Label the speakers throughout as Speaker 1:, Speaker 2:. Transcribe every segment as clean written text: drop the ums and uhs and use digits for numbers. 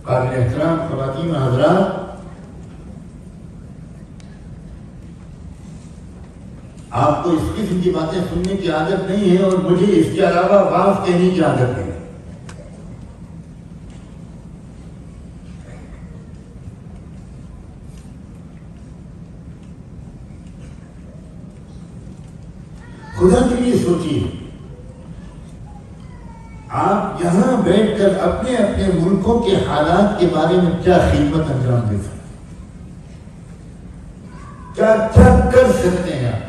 Speaker 1: قابل احترام خواتین و حضرات، آپ کو اس قسم کی باتیں سننے کی عادت نہیں ہے اور مجھے اس کے علاوہ واز کہنے کی عادت ہے۔ خدا کے لیے سوچیے، آپ یہاں بیٹھ کر اپنے اپنے ملکوں کے حالات کے بارے میں کیا خدمت انجام دے سکتے ہیں، کیا کر سکتے ہیں آپ؟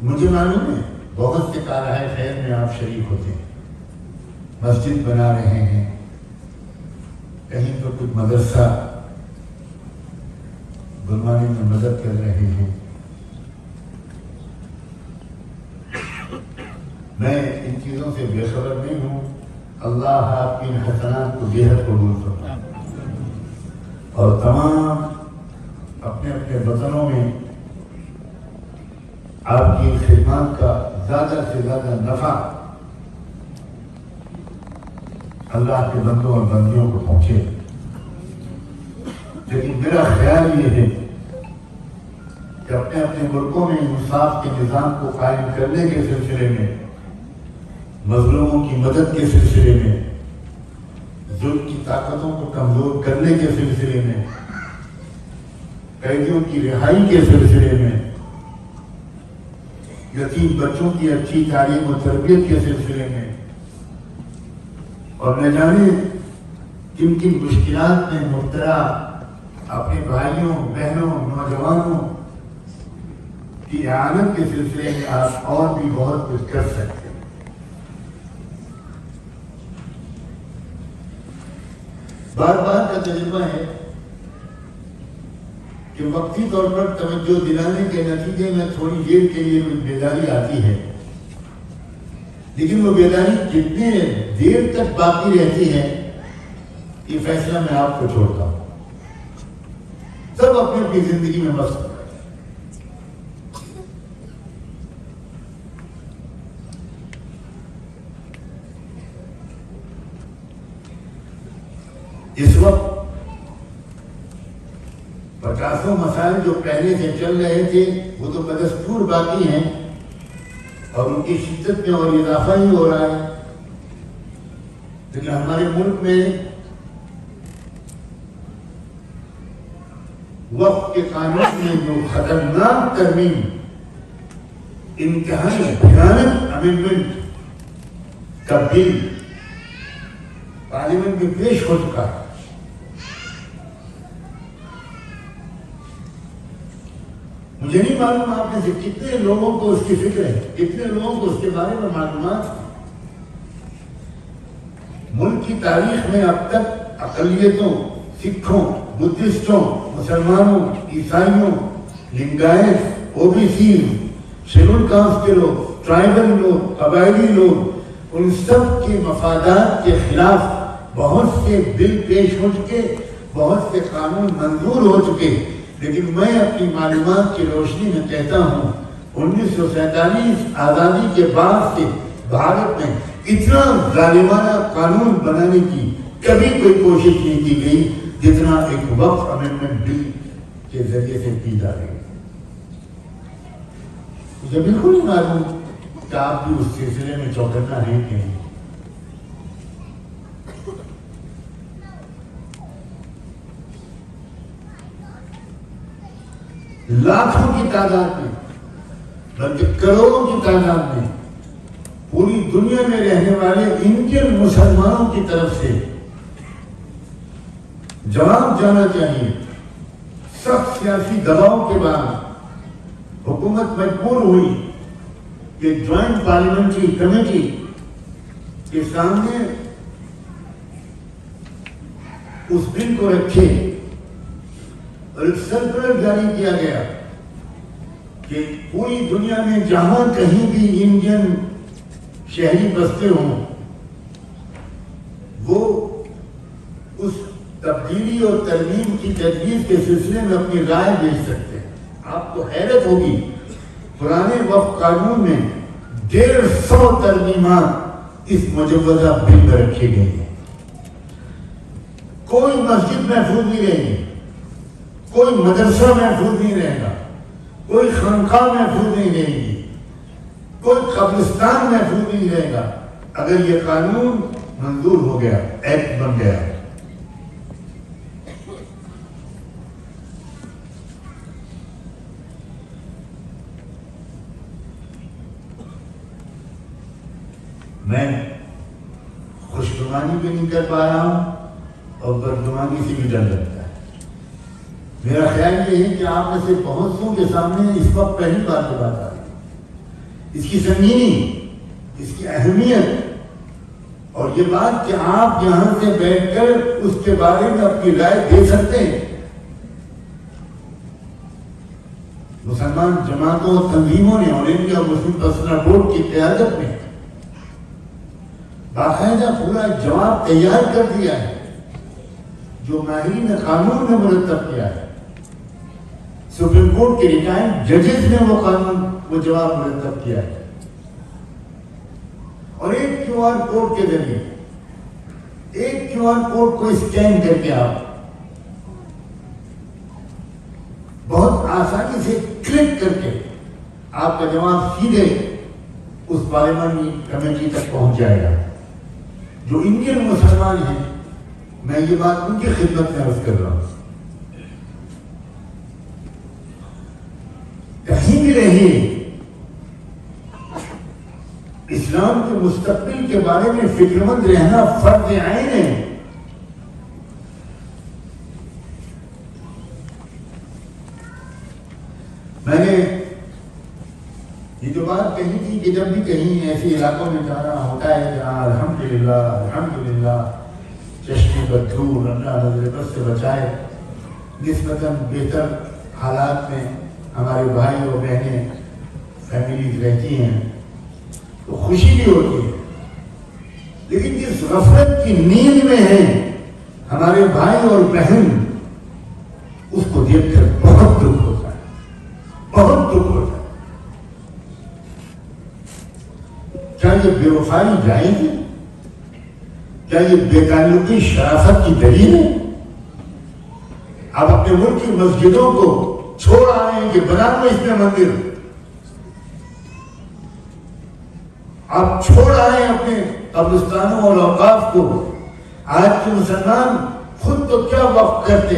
Speaker 1: مجھے معلوم ہے بہت سے کارہائے خیر میں آپ شریک ہوتے ہیں، مسجد بنا رہے ہیں، کہیں تو کچھ مدرسہ بنوانے میں مدد کر رہے ہیں۔ میں ان چیزوں سے بے خبر نہیں ہوں، اللہ آپ کی ان حسنات کو بے حد قبول فرمائے اور تمام اپنے اپنے وطنوں میں آپ کی خدمات کا زیادہ سے زیادہ نفع اللہ کے بندوں اور بندیوں کو پہنچے۔ لیکن میرا خیال یہ ہے کہ اپنے اپنے ملکوں میں انصاف کے نظام کو قائم کرنے کے سلسلے میں، مظلوموں کی مدد کے سلسلے میں، ظلم کی طاقتوں کو کمزور کرنے کے سلسلے میں، قیدیوں کی رہائی کے سلسلے میں، یتیم بچوں کی اچھی تعلیم و تربیت کے سلسلے میں، اور نہ جانے کن کن مشکلات میں مبتلا اپنے بھائیوں، بہنوں، نوجوانوں کی اعانت کے سلسلے میں آپ اور بھی بہت کچھ کر سکتے ہیں۔ بار بار کا تجربہ ہے کہ وقتی طور پر توجہ دلانے کے نتیجے میں تھوڑی دیر کے لیے بیداری آتی ہے، لیکن وہ بیداری کتنے دیر تک باقی رہتی ہے یہ فیصلہ میں آپ کو چھوڑتا ہوں۔ سب اپنی اپنی زندگی میں مست ہیں۔ اس وقت 50 مسائل جو پہلے سے چل رہے تھے وہ تو بدستور باقی ہیں اور ان کی شدت میں اور اضافہ ہی ہو رہا ہے، لیکن ہمارے ملک میں وقت کے قانون میں جو خطرناک ترمیم، انتہائی بھیانک امینڈمنٹ کا بل پارلیمنٹ میں پیش ہو چکا ہے، مجھے نہیں معلوم آپ میں سے کتنے لوگوں کو اس کی فکر ہے، کتنے لوگوں کو اس کے بارے میں معلومات ہیں۔ ملک کی تاریخ میں اب تک اقلیتوں، سکھوں، بدھسٹوں، مسلمانوں، عیسائیوں، Lingayat, O B C, schedule caste کے لوگ، ٹرائبل لوگ، قبائلی لوگ، ان سب کے مفادات کے خلاف بہت سے بل پیش ہو چکے، بہت سے قانون منظور ہو چکے، لیکن میں اپنی معلومات کی روشنی میں کہتا ہوں 1947 آزادی کے بعد سے بھارت میں اتنا ظالمانہ قانون بنانے کی کبھی کوئی کوشش نہیں کی گئی جتنا ایک وقف امینڈمنٹ بل کے ذریعے سے کی جا رہی ہے۔ مجھے بالکل نہیں معلوم کہ آپ بھی اس سلسلے میں چوکنا ہے کہ نہیں۔ لاکھوں کی تعداد میں، بلکہ کروڑوں کی تعداد میں پوری دنیا میں رہنے والے انڈین مسلمانوں کی طرف سے جواب جانا چاہیے۔ سخت سیاسی دباؤ کے بعد حکومت مجبور ہوئی کہ جوائنٹ پارلیمنٹری کمیٹی کے سامنے اس بل کو رکھے اور ایک سرکولر جاری کیا گیا کہ پوری دنیا میں جہاں کہیں بھی انڈین شہری بستے ہوں وہ اس تبدیلی اور ترمیم کی تجویز کے سلسلے میں اپنی رائے بھیج سکتے ہیں۔ آپ کو حیرت ہوگی پرانے وقف قانون میں 150 ترمیمات اس مجوزہ بل میں رکھے گئے ہیں. کوئی مسجد محفوظ نہیں رہے گی, کوئی مدرسہ محفوظ نہیں رہے گا, کوئی خانقاہ محفوظ نہیں رہے گی, کوئی قبرستان محفوظ نہیں رہے گا اگر یہ قانون منظور ہو گیا, ایکٹ بن گیا. میں خوشگوانی بھی نہیں کر پا رہا ہوں اور بدگمانی سے بھی ڈر لگتا ہے. میرا خیال یہ ہے کہ آپ میں سے بہت سو کے سامنے اس وقت پہلی بار کی بات آ رہی ہے. اس کی سنگینی, اس کی اہمیت اور یہ بات کہ آپ یہاں سے بیٹھ کر اس کے بارے میں اپنی رائے دے سکتے ہیں. مسلمان جماعتوں اور تنظیموں نے اور انڈیا مسلم پرسنل بورڈ کی قیادت میں باقاعدہ پورا جواب تیار کر دیا ہے جو ماہرین قانون نے مرتب کیا ہے. سپریم کورٹ کے ریٹائرڈ ججز نے وہ جواب مرتب کیا ہے. اور ایک کیو آر کوڈ کے ذریعے, ایک کیو آر کوڈ کو اسکین کر کے آپ بہت آسانی سے کلک کر کے آپ کا جواب سیدھے اس پارلیمانی کمیٹی تک پہنچ جائے گا. جو انڈین مسلمان ہیں, میں یہ بات ان کی خدمت میں عرض کر رہا ہوں, کہیں بھی رہیے اسلام کے مستقبل کے بارے میں فکر مند رہنا فرض عین ہے. میں نے یہ جو بات کہی تھی کہ جب بھی کہیں ایسے علاقوں میں جانا ہوتا ہے جہاں الحمدللہ چشمے بدھور اللہ نظر بد سے بچائے نسبتاً بہتر حالات میں ہمارے بھائی اور بہنیں فیملیز رہتی ہیں تو خوشی بھی ہوتی ہے. لیکن جس غفلت کی نیند میں ہیں ہمارے بھائی اور بہن, اس کو دیکھ کر بہت دکھ ہوتا ہے, بہت دکھ ہوتا ہے. کیا یہ بے وفائی جائز ہے؟ کیا یہ بے تعلقی شرافت کی دلیل ہے؟ آپ اپنے ملک کی مسجدوں کو چھوڑ آئے ہیں کہ بنا لو اس میں مندر, آپ چھوڑ آئے ہیں اپنے قبرستانوں اور اوقاف کو. آج کے مسلمان خود تو کیا وقف کرتے,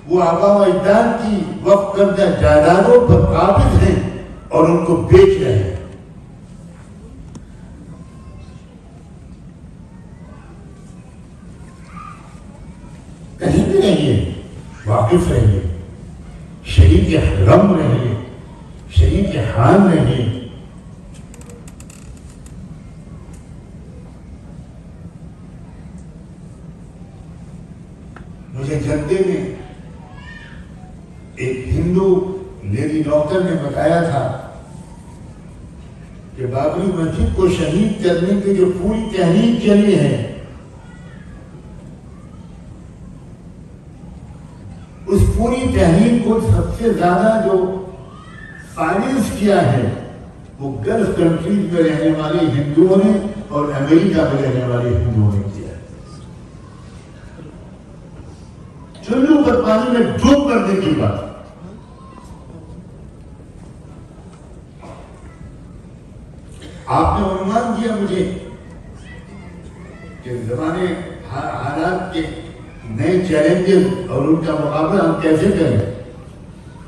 Speaker 1: وہ آبا و اجداد کی وقف کردہ جائیدادوں پر قابض ہیں اور ان کو بیچ رہے ہیں. کہیں بھی رہیے, واقف رہیے, شریک حرم رہیے, شریک حال رہیے. مجھے جدے میں ایک ہندو لیڈی ڈاکٹر نے بتایا تھا کہ بابری مسجد کو شہید کرنے کی جو پوری تحریک چلی ہے اس پوری تحریک کو سب سے زیادہ جو فائننس کیا ہے وہ گلف کنٹریز میں رہنے والے ہندوؤں نے اور امریکہ میں رہنے والے ہندوؤں نے کیا ہے. چلو پر پانی میں ڈوب کرنے کی بات. آپ نے عنوان دیا مجھے کہ زمانے حالات کے نئے چیلنجز اور ان کا مقابلہ ہم کیسے کریں.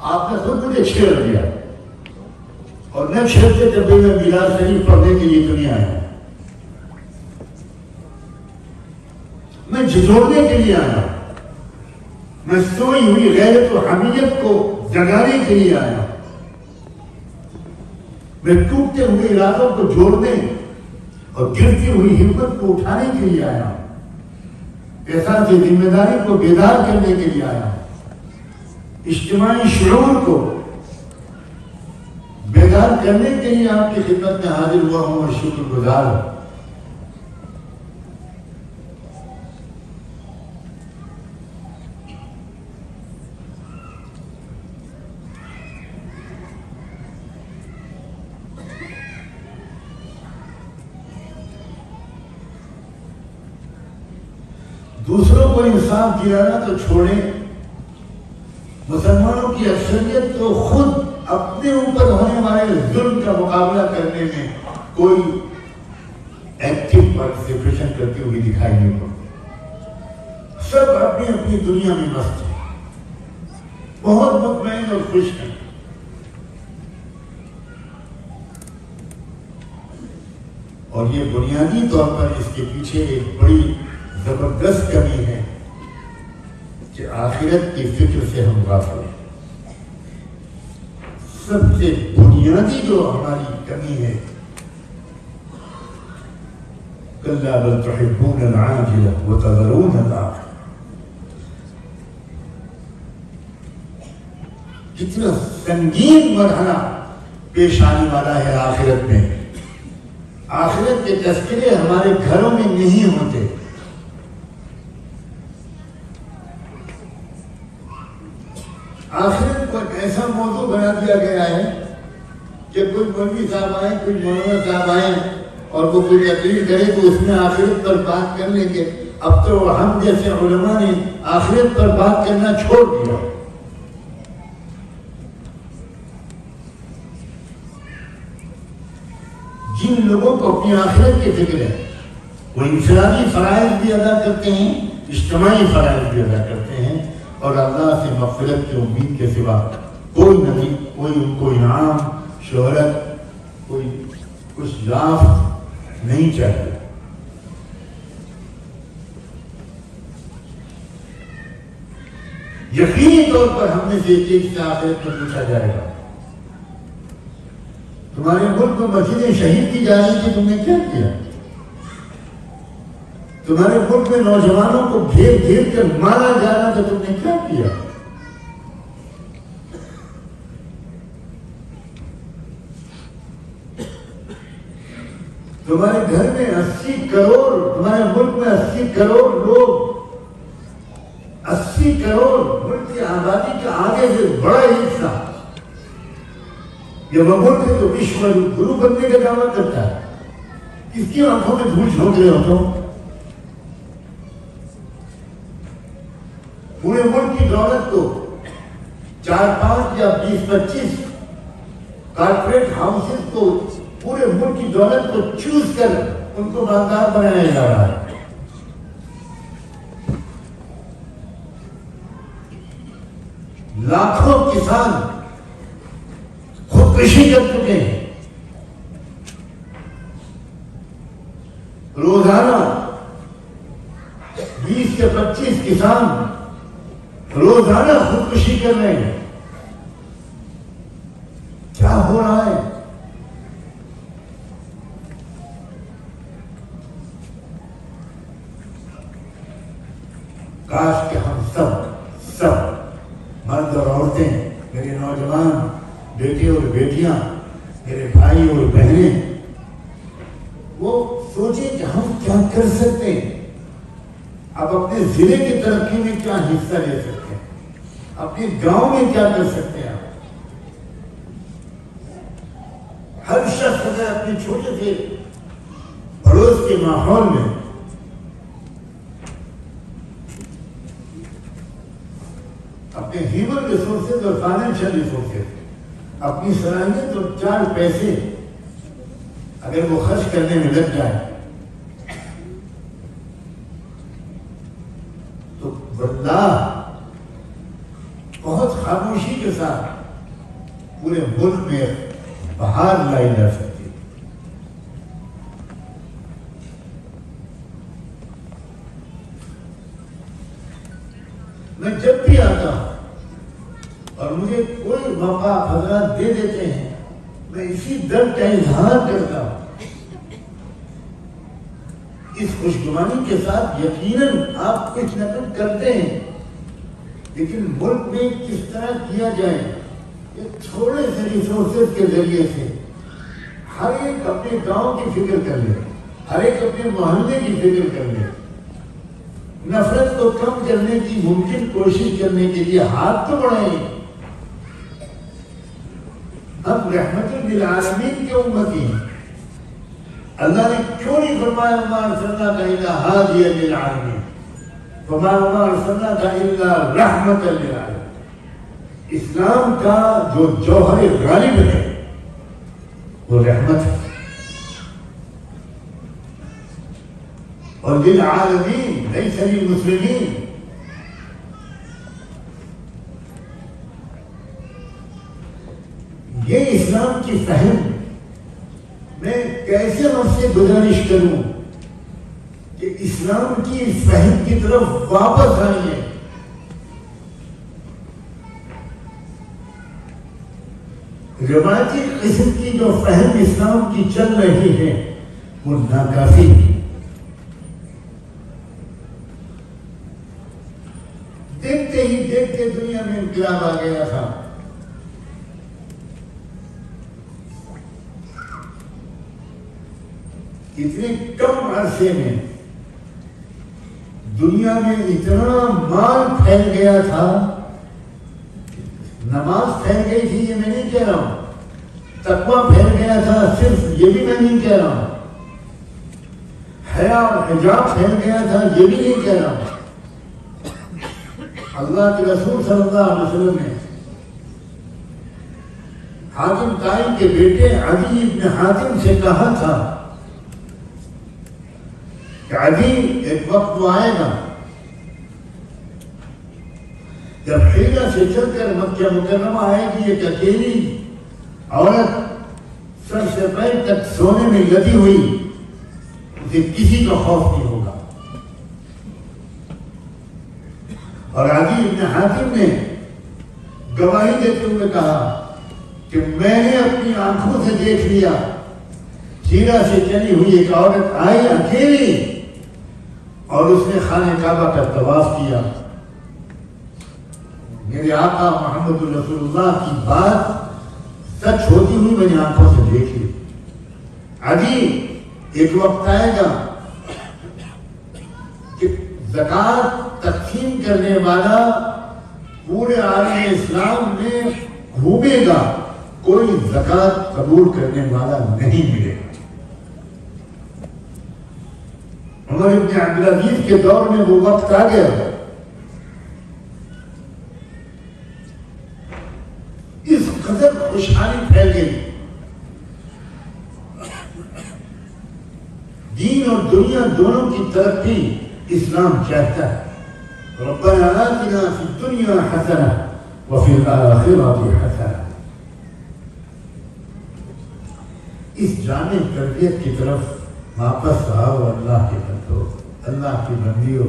Speaker 1: آپ نے خود مجھے چھیڑ دیا اور میں چھیڑتے جب میں میراث شریف پڑھنے کے لیے دنیا آیا, میں جھجوڑنے کے لیے آیا, میں سوئی ہوئی غیرت و حمیت کو جگانے کے لیے آیا, میں ٹوٹتے ہوئے ارادوں کو جوڑنے اور گرتی ہوئی ہمت کو اٹھانے کے لیے آیا, احساس ذمہ داری کو بیدار کرنے کے لیے آیا, اجتماعی شعور کو بیدار کرنے کے لیے آپ کی خدمت میں حاضر ہوا ہوں اور شکر گزار ہوں. دوسروں کو انصاف دلانا تو چھوڑیں، مسلمانوں کی اکثریت تو خود اپنے اوپر ہونے والے ظلم کا مقابلہ کرنے میں کوئی ایکٹیو پارٹیسپیشن کرتے ہوئے دکھائی نہیں پڑتے، سب اپنی اپنی دنیا میں مست ہیں، بہت مطمئن اور خوش ہیں۔ اور یہ بنیادی طور پر اس کے پیچھے ایک بڑی زبردست کمی ہے کہ آخرت کی فکر سے ہم غافل ہیں۔ سب سے بنیادی جو ہماری کمی ہے، کلا بل تحبون العاجلہ وتذرون الآخرہ، کتنا سنگین مرحلہ پیش آنے والا ہے آخرت میں۔ آخرت کے تذکرے ہمارے گھروں میں نہیں ہوتے۔ آخرت کو ایک ایسا موضوع بنا دیا گیا ہے کہ کوئی مولوی صاحب آئے، کوئی مولانا صاحب آئے اور وہ کوئی تقریر کرے تو اس میں آخرت پر بات کر لیں گے۔ اب تو ہم جیسے علماء نے آخرت پر بات کرنا چھوڑ دیا۔ جن لوگوں کو اپنی آخرت کی فکر ہے وہ انفرادی فرائض بھی ادا کرتے ہیں، اجتماعی فرائض بھی ادا کرتے ہیں، اور اللہ سے مغفرت کی امید کے سوا کوئی نبی، کوئی ان کو انعام، شہرت، کوئی کچھ یافت نہیں چاہیے۔ یقینی طور پر ہم نے سے ایک سے آخرت میں پوچھا جائے گا، تمہارے ملک میں مسجدیں شہید کی جا رہی تھی، تم نے کیا کیا؟ تمہارے ملک میں نوجوانوں کو گھیر گھیر کر مارا جا رہا تھا، تم نے کیا کیا؟ تمہارے گھر میں 80 کروڑ، تمہارے ملک میں 80 کروڑ لوگ، 80 کروڑ ملک کی آبادی کا آگے سے بڑا حصہ یہ وہ ملک ہے جو وشو گرو بننے کا دعویٰ کرتا ہے۔ کس کی آنکھوں میں دھول جھونک رہے ہو تم؟ پورے ملک کی دولت کو 4-5 یا 20-25 کارپوریٹ ہاؤسز کو، پورے ملک کی دولت کو چوز کر ان کو مالدار بنایا جا رہا ہے۔ لاکھوں کسان خودکشی کر چکے ہیں، روزانہ 20 سے 25 کسان روزانہ خودکشی کر رہے ہیں۔ کیا ہو رہا ہے؟ کاش کہ ہم سب مرد اور عورتیں، میرے نوجوان بیٹے اور بیٹیاں، میرے بھائی اور بہنیں، وہ سوچیں کہ ہم کیا کر سکتے ہیں، اب اپنے ضلع کی ترقی میں کیا حصہ لے سکتے ہیں، اپنے گاؤں میں کیا کر سکتے ہیں۔ ہر شخص اگر اپنے چھوٹے سے پڑوس کے ماحول میں اپنے ہیومن ریسورسز اور فائنینشیل ریسورسز، اپنی صلاحیت اور 4 پیسے اگر وہ خرچ کرنے میں لگ جائے تو واللہ بہت خاموشی کے ساتھ پورے ملک میں بہار لائی جا سکتی ہے۔ میں جب بھی آتا ہوں اور مجھے کوئی موقع حضرات دے دیتے ہیں، میں اسی درد کا اظہار کرتا ہوں۔ اس خوشگوانی کے ساتھ یقیناً آپ کچھ نہ کچھ کرتے ہیں، لیکن ملک میں کس طرح کیا جائے، ایک تھوڑے سے ریسورسز کے ذریعے سے ہر ایک اپنے گاؤں کی فکر کر لے، ہر ایک اپنے محلے کی فکر کر لے، نفرت کو کم کرنے کی ممکن کوشش کرنے کے لیے ہاتھ تو بڑھائیں۔ ہم رحمت للعالمین کے امتی ہیں۔ اللہ نے کیوں نہیں فرمایا وما ارسلناک الا ہادیا للعالمین؟ وما ارسلناک الا رحمۃ للعالمین. اسلام کا جو جوہر غالب ہے وہ رحمت ہے. اور للعالمین لیس للمسلمین. یہ اسلام کی فہم میں کیسے آپ سے گزارش کروں کہ اسلام کی فہم کی طرف واپس آئیے. روایتی قسم کی جو فہم اسلام کی چل رہی ہے وہ ناکافی ہے. دیکھتے ہی دیکھتے دنیا میں انقلاب آ گیا تھا. اتنے کم عرصے میں دنیا میں اتنا مال پھیل گیا تھا. نماز پھیل گئی تھی یہ میں نہیں کہہ رہا ہوں. تقویٰ پھیل گیا تھا صرف یہ بھی میں نہیں کہہ رہا ہوں. حیا اور حجاب پھیل گیا تھا یہ بھی نہیں کہہ رہا ہوں. اللہ کے رسول صلی اللہ علیہ وسلم نے حاتم طائی کے بیٹے عدی ابن حاتم سے کہا تھا کہ عدی ایک وقت وہ آئے گا جب حجہ سے چل کر مکہ مکرمہ آئے گی ایک اکیلی عورت سر سے پیر تک سونے میں لدی ہوئی, اسے کسی کا خوف نہیں ہوگا. اور عدی ابن حاتم نے گواہی دیتے ہوئے کہا کہ میں نے اپنی آنکھوں سے دیکھ لیا سیرہ سے چلی ہوئی ایک عورت آئی اکیلی اور اس نے خانہ کعبہ کا طواف کیا. میرے آقا محمد رسول اللہ کی بات سچ ہوتی ہوئی میں نے آنکھوں سے دیکھ لی. عدی ایک وقت آئے گا کہ زکوٰۃ تقسیم کرنے والا پورے عالم اسلام میں گھومے گا, کوئی زکوٰۃ قبول کرنے والا نہیں ملے گا. عمر ابن عبدالعزیز کے دور میں وہ وقت آ گیا. اس قدر خوشحالی پھیل گئی. دین اور دنیا دونوں کی ترقی اسلام چاہتا ہے. ربنا آتنا فی الدنیا حسنہ وفی الآخرۃ حسنہ. اس جامع تربیت کی طرف واپس آؤ. اللہ کے بندو, اللہ کی بندیوں,